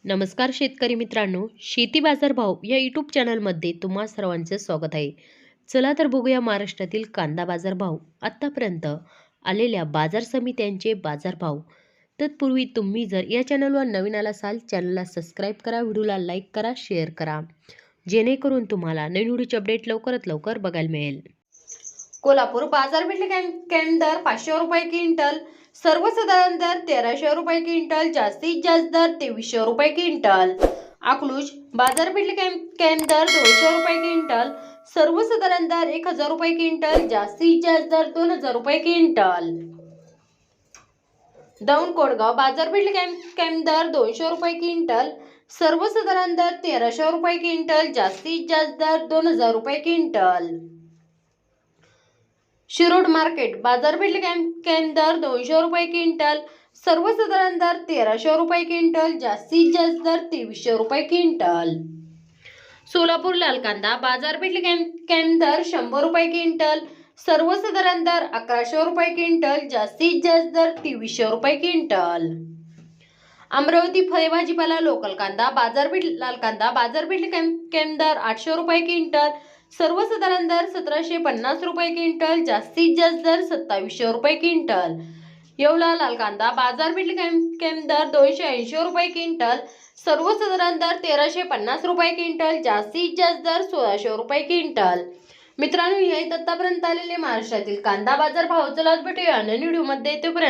नमस्कार शेतकरी मित्रांनो, शेती बाजार भाव या यूट्यूब चॅनलमध्ये तुम्हा सर्वांचे स्वागत आहे. चला तर बघूया महाराष्ट्रातील कांदा बाजार भाव आतापर्यंत आलेल्या बाजार समित्यांचे बाजार भाव. तत्पूर्वी तुम्ही जर या चॅनलवर नवीन आला असाल, चॅनलला सबस्क्राईब करा, व्हिडिओला लाईक करा, शेअर करा, जेणेकरून तुम्हाला नवीन व्हिडिओचे अपडेट लवकरात लवकर बघायला मिळेल. कोल्हापूर बाजारपेठ कॅम दर 500 रुपये क्विंटल, सर्वसाधारण दर 1300 रुपये क्विंटल, जास्तीत जास्त दर 2300 रुपये क्विंटल. अकलूज बाजारपेठ कॅम दर 200 रुपये क्विंटल, सर्वसाधारण दर 1000 रुपये क्विंटल, जास्तीत जास्त दर 2000 रुपये क्विंटल. दौंड कोडगाव बाजारपेठ कॅम दर 200 रुपये क्विंटल, सर्वसाधारण दर 1300 रुपये क्विंटल, जास्तीत जास्त दर 2000 रुपये क्विंटल. शिरोड मार्केट बाजारपेठ कॅम दर 200 रुपये क्विंटल, सर्वसाधारण दर 1300 रुपये क्विंटल, जास्तीत जास्त दर 2300 रुपये क्विंटल. सोलापूर लाल कांदा बाजारपेठ कॅम दर 100 रुपये क्विंटल, सर्वसाधारण दर 1100 रुपये क्विंटल, जास्तीत जास्त दर 2300 रुपये क्विंटल. अमरावती फळे भाजीपाला लोकल कांदा बाजारपेठ लाल कांदा बाजारपेठ कॅम दर 800 रुपये क्विंटल, सर्वसाधारण दर 1750 रुपये क्विंटल, जास्तीत जास्त दर 2700 रुपये क्विंटल. येवला लाल कांदा बाजारपेठ कॅम दर 280 रुपये क्विंटल, सर्वसाधारण दर 1350 रुपये क्विंटल, जास्तीत जास्त दर 1600 रुपये क्विंटल. मित्रांनो, हे आतापर्यंत आलेले महाराष्ट्रातील कांदा बाजार भाव. चला भेटूया नवीन व्हिडिओमध्ये. तोपर्यंत